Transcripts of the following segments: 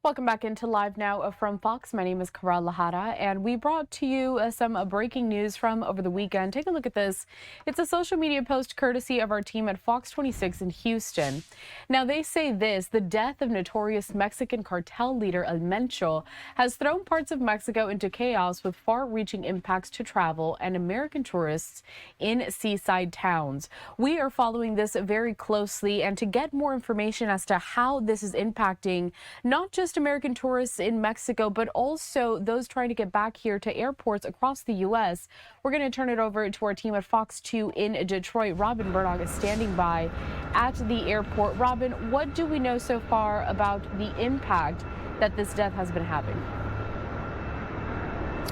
Welcome back into Live Now from Fox. My name is Carel, Lajara, and we brought to you some breaking news from over the weekend. Take a look at this. It's a social media post courtesy of our team at Fox 26 in Houston. Now, they say this: the death of notorious Mexican cartel leader El Mencho has thrown parts of Mexico into chaos with far-reaching impacts to travel and American tourists in seaside towns. We are following this very closely, and to get more information as to how this is impacting not just American tourists in Mexico, but also those trying to get back here to airports across the U.S. We're going to turn it over to our team at Fox 2 in Detroit. Robin Murdoch is standing by at the airport. Robin, what do we know so far about the impact that this death has been having?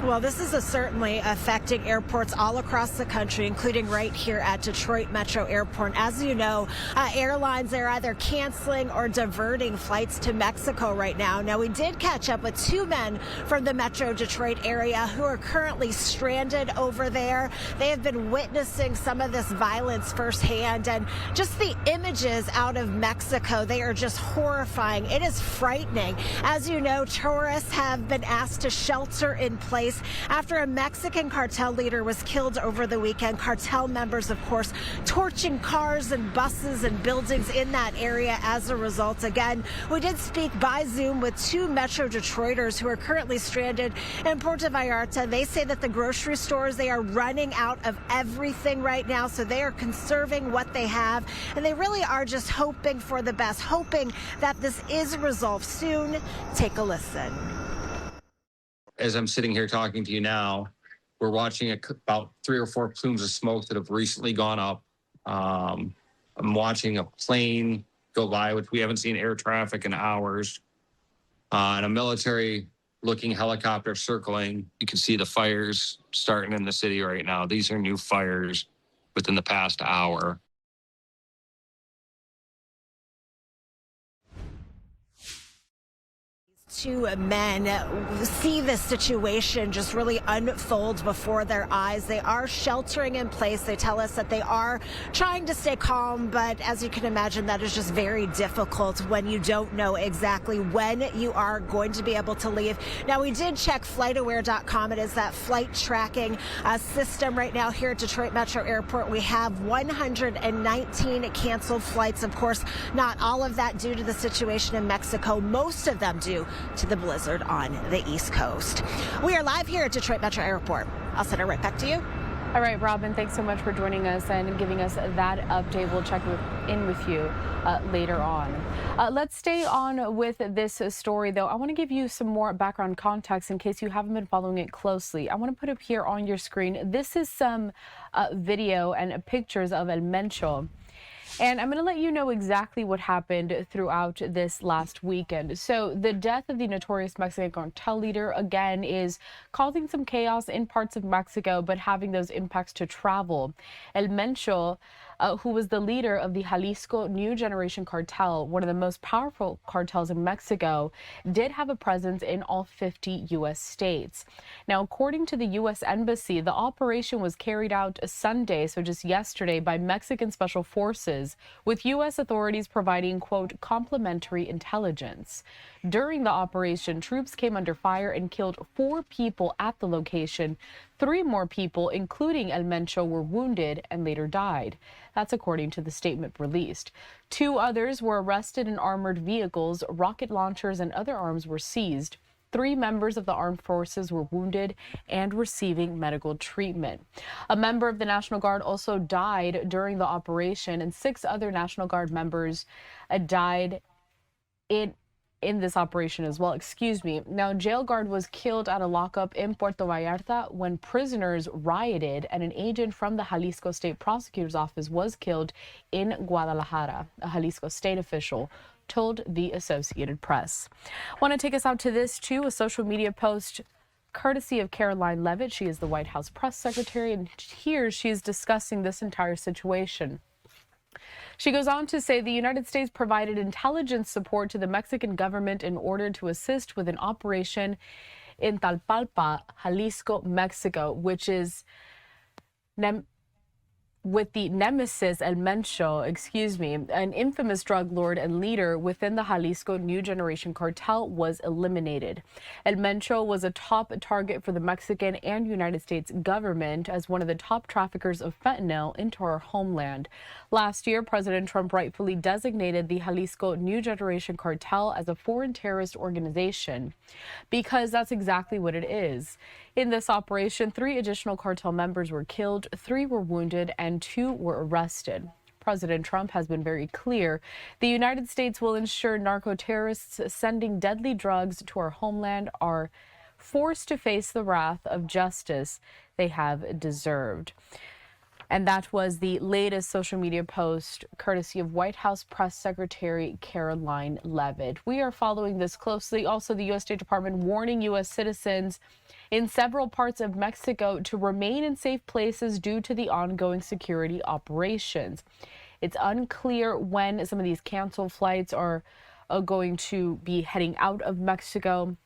Well, this is certainly affecting airports all across the country, including right here at Detroit Metro Airport. As you know, airlines are either canceling or diverting flights to Mexico right now. Now, we did catch up with two men from the Metro Detroit area who are currently stranded over there. They have been witnessing some of this violence firsthand, and just the images out of Mexico, they are just horrifying. It is frightening. As you know, tourists have been asked to shelter in place after a Mexican cartel leader was killed over the weekend. Cartel members, of course, torching cars and buses and buildings in that area as a result. Again, we did speak by Zoom with two Metro Detroiters who are currently stranded in Puerto Vallarta. They say that the grocery stores, they are running out of everything right now, so they are conserving what they have, and they really are just hoping for the best, hoping that this is resolved soon. Take a listen. As I'm sitting here talking to you now, we're watching about 3 or 4 plumes of smoke that have recently gone up. I'm watching a plane go by, which we haven't seen air traffic in hours, and a military-looking helicopter circling. You can see the fires starting in the city right now. These are new fires within the past hour. Two men see this situation just really unfold before their eyes. They are sheltering in place. They tell us that they are trying to stay calm, but as you can imagine, that is just very difficult when you don't know exactly when you are going to be able to leave. Now, we did check FlightAware.com. It is that flight tracking system right now here at Detroit Metro Airport. We have 119 canceled flights. Of course, not all of that due to the situation in Mexico. Most of them due to the blizzard on the East Coast. We are live here at Detroit Metro Airport. I'll send it right back to you. All right, Robin, thanks so much for joining us and giving us that update. We'll check in with you later on. Let's stay on with this story, though. I want to give you some more background context in case you haven't been following it closely. I want to put up here on your screen. This is some video and pictures of El Mencho. And I'm going to let you know exactly what happened throughout this last weekend. So the death of the notorious Mexican cartel leader, again, is causing some chaos in parts of Mexico, but having those impacts to travel. El Mencho, who was the leader of the Jalisco New Generation Cartel, one of the most powerful cartels in Mexico, did have a presence in all 50 U.S. states. Now, according to the U.S. Embassy, the operation was carried out Sunday, so just yesterday, by Mexican special forces, with U.S. authorities providing, quote, complimentary intelligence. During the operation, troops came under fire and killed 4 people at the location. 3 more people, including El Mencho, were wounded and later died. That's according to the statement released. 2 others were arrested in armored vehicles. Rocket launchers and other arms were seized. 3 members of the armed forces were wounded and receiving medical treatment. A member of the National Guard also died during the operation, and 6 other National Guard members died in this operation as well. Now, a jail guard was killed at a lockup in Puerto Vallarta when prisoners rioted, and an agent from the Jalisco State Prosecutor's Office was killed in Guadalajara. A Jalisco state official told the Associated Press. I want to take us out to this too, a social media post courtesy of Caroline Levitt. She is the White House press secretary, and here she is discussing this entire situation. She goes on to say the United States provided intelligence support to the Mexican government in order to assist with an operation in Talpalpa, Jalisco, Mexico, which is with the nemesis El Mencho, an infamous drug lord and leader within the Jalisco New Generation Cartel, was eliminated. El Mencho was a top target for the Mexican and United States government as one of the top traffickers of fentanyl into our homeland. Last year, President Trump rightfully designated the Jalisco New Generation Cartel as a foreign terrorist organization because that's exactly what it is. In this operation, 3 additional cartel members were killed, 3 were wounded, and 2 were arrested. President Trump has been very clear. The United States will ensure narco-terrorists sending deadly drugs to our homeland are forced to face the wrath of justice they have deserved. And that was the latest social media post courtesy of White House Press Secretary Caroline Leavitt. We are following this closely. Also, the U.S. State Department warning U.S. citizens in several parts of Mexico to remain in safe places due to the ongoing security operations. It's unclear when some of these canceled flights are going to be heading out of Mexico.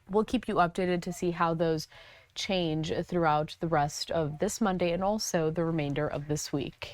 We'll keep you updated to see how those change throughout the rest of this Monday and also the remainder of this week.